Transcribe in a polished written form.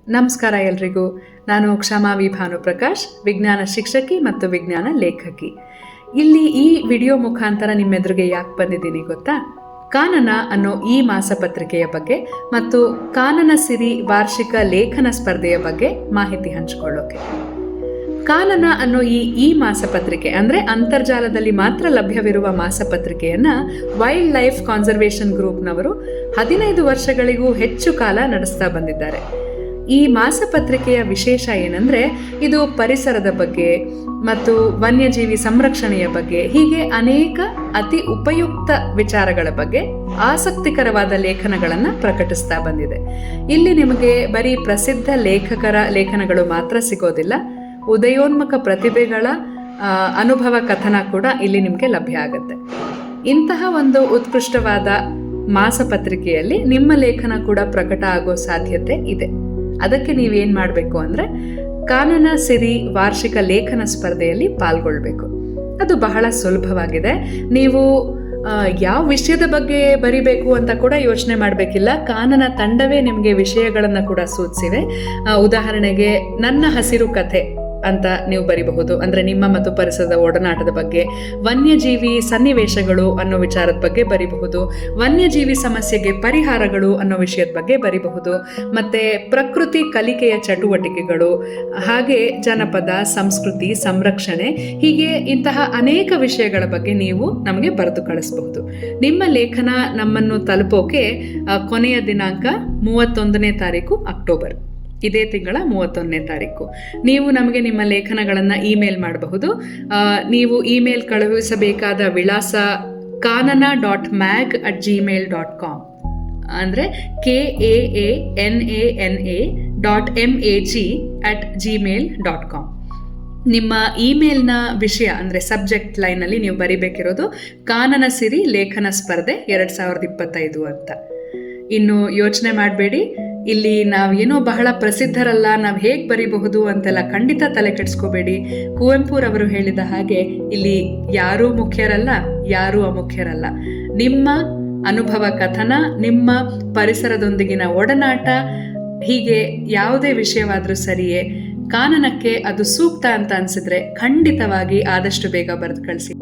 ನಮಸ್ಕಾರ ಎಲ್ರಿಗೂ. ನಾನು ಕ್ಷಮಾ ವಿ ಭಾನುಪ್ರಕಾಶ್, ವಿಜ್ಞಾನ ಶಿಕ್ಷಕಿ ಮತ್ತು ವಿಜ್ಞಾನ ಲೇಖಕಿ. ಇಲ್ಲಿ ಈ ವಿಡಿಯೋ ಮುಖಾಂತರ ನಿಮ್ಮೆದುರಿಗೆ ಯಾಕೆ ಬಂದಿದ್ದೀನಿ ಗೊತ್ತಾ? ಕಾನನ ಅನ್ನೋ ಈ ಮಾಸಪತ್ರಿಕೆಯ ಬಗ್ಗೆ ಮತ್ತು ಕಾನನ ಸಿರಿ ವಾರ್ಷಿಕ ಲೇಖನ ಸ್ಪರ್ಧೆಯ ಬಗ್ಗೆ ಮಾಹಿತಿ ಹಂಚಿಕೊಳ್ಳೋಕೆ. ಕಾನನ ಅನ್ನೋ ಈ ಮಾಸಪತ್ರಿಕೆ ಅಂದರೆ ಅಂತರ್ಜಾಲದಲ್ಲಿ ಮಾತ್ರ ಲಭ್ಯವಿರುವ ಮಾಸಪತ್ರಿಕೆಯನ್ನು ವೈಲ್ಡ್ ಲೈಫ್ ಕಾನ್ಸರ್ವೇಷನ್ ಗ್ರೂಪ್ನವರು 15 ವರ್ಷಗಳಿಗೂ ಹೆಚ್ಚು ಕಾಲ ನಡೆಸ್ತಾ ಬಂದಿದ್ದಾರೆ. ಈ ಮಾಸಪತ್ರಿಕೆಯ ವಿಶೇಷ ಏನಂದರೆ, ಇದು ಪರಿಸರದ ಬಗ್ಗೆ ಮತ್ತು ವನ್ಯಜೀವಿ ಸಂರಕ್ಷಣೆಯ ಬಗ್ಗೆ ಹೀಗೆ ಅನೇಕ ಅತಿ ಉಪಯುಕ್ತ ವಿಚಾರಗಳ ಬಗ್ಗೆ ಆಸಕ್ತಿಕರವಾದ ಲೇಖನಗಳನ್ನು ಪ್ರಕಟಿಸ್ತಾ ಬಂದಿದೆ. ಇಲ್ಲಿ ನಿಮಗೆ ಬರೀ ಪ್ರಸಿದ್ಧ ಲೇಖಕರ ಲೇಖನಗಳು ಮಾತ್ರ ಸಿಗೋದಿಲ್ಲ, ಉದಯೋನ್ಮುಖ ಪ್ರತಿಭೆಗಳ ಅನುಭವ ಕಥನ ಕೂಡ ಇಲ್ಲಿ ನಿಮಗೆ ಲಭ್ಯ ಆಗುತ್ತೆ. ಇಂತಹ ಒಂದು ಉತ್ಕೃಷ್ಟವಾದ ಮಾಸಪತ್ರಿಕೆಯಲ್ಲಿ ನಿಮ್ಮ ಲೇಖನ ಕೂಡ ಪ್ರಕಟ ಆಗೋ ಸಾಧ್ಯತೆ ಇದೆ. ಅದಕ್ಕೆ ನೀವೇನು ಮಾಡಬೇಕು ಅಂದರೆ, ಕಾನನ ಸಿರಿ ವಾರ್ಷಿಕ ಲೇಖನ ಸ್ಪರ್ಧೆಯಲ್ಲಿ ಪಾಲ್ಗೊಳ್ಬೇಕು. ಅದು ಬಹಳ ಸುಲಭವಾಗಿದೆ. ನೀವು ಯಾವ ವಿಷಯದ ಬಗ್ಗೆ ಬರಿಬೇಕು ಅಂತ ಕೂಡ ಯೋಚನೆ ಮಾಡಬೇಕಿಲ್ಲ. ಕಾನನ ತಂಡವೇ ನಿಮಗೆ ವಿಷಯಗಳನ್ನು ಕೂಡ ಸೂಚಿಸಿವೆ. ಉದಾಹರಣೆಗೆ, ನನ್ನ ಹಸಿರು ಕಥೆ ಅಂತ ನೀವು ಬರಿಬಹುದು, ಅಂದರೆ ನಿಮ್ಮ ಮತ್ತು ಪರಿಸರದ ಒಡನಾಟದ ಬಗ್ಗೆ. ವನ್ಯಜೀವಿ ಸನ್ನಿವೇಶಗಳು ಅನ್ನೋ ವಿಚಾರದ ಬಗ್ಗೆ ಬರಿಬಹುದು. ವನ್ಯಜೀವಿ ಸಮಸ್ಯೆಗೆ ಪರಿಹಾರಗಳು ಅನ್ನೋ ವಿಷಯದ ಬಗ್ಗೆ ಬರಿಬಹುದು. ಮತ್ತು ಪ್ರಕೃತಿ ಕಲಿಕೆಯ ಚಟುವಟಿಕೆಗಳು, ಹಾಗೆ ಜನಪದ ಸಂಸ್ಕೃತಿ ಸಂರಕ್ಷಣೆ, ಹೀಗೆ ಇಂತಹ ಅನೇಕ ವಿಷಯಗಳ ಬಗ್ಗೆ ನೀವು ನಮಗೆ ಬರೆದು ಕಳಿಸಬಹುದು. ನಿಮ್ಮ ಲೇಖನ ನಮ್ಮನ್ನು ತಲುಪೋಕೆ ಕೊನೆಯ ದಿನಾಂಕ 31ನೇ ತಾರೀಕು ಅಕ್ಟೋಬರ್, ಇದೇ ತಿಂಗಳ 31ನೇ ತಾರೀಕು. ನೀವು ನಮಗೆ ನಿಮ್ಮ ಲೇಖನಗಳನ್ನು ಇಮೇಲ್ ಮಾಡಬಹುದು. ನೀವು ಇಮೇಲ್ ಕಳುಹಿಸಬೇಕಾದ ವಿಳಾಸ kanana.mag@gmail.com, ಅಂದರೆ KAANANA.MAG@gmail.com. ನಿಮ್ಮ ಇಮೇಲ್ನ ವಿಷಯ ಅಂದರೆ ಸಬ್ಜೆಕ್ಟ್ ಲೈನಲ್ಲಿ ನೀವು ಬರಿಬೇಕಿರೋದು ಕಾನನ ಸಿರಿ ಲೇಖನ ಸ್ಪರ್ಧೆ 2025 ಅಂತ. ಇನ್ನು ಯೋಚನೆ ಮಾಡಬೇಡಿ, ಇಲ್ಲಿ ನಾವೇನೋ ಬಹಳ ಪ್ರಸಿದ್ಧರಲ್ಲ, ನಾವು ಹೇಗೆ ಬರಿಬಹುದು ಅಂತೆಲ್ಲ ಖಂಡಿತ ತಲೆ ಕೆಡಿಸ್ಕೋಬೇಡಿ. ಕುವೆಂಪುರವರು ಹೇಳಿದ ಹಾಗೆ ಇಲ್ಲಿ ಯಾರೂ ಮುಖ್ಯರಲ್ಲ, ಯಾರೂ ಅಮುಖ್ಯರಲ್ಲ. ನಿಮ್ಮ ಅನುಭವ ಕಥನ, ನಿಮ್ಮ ಪರಿಸರದೊಂದಿಗಿನ ಒಡನಾಟ, ಹೀಗೆ ಯಾವುದೇ ವಿಷಯವಾದರೂ ಸರಿಯೇ, ಕಾನನಕ್ಕೆ ಅದು ಸೂಕ್ತ ಅಂತ ಅನಿಸಿದ್ರೆ ಖಂಡಿತವಾಗಿ ಆದಷ್ಟು ಬೇಗ ಬರೆದು ಕಳಿಸಿ.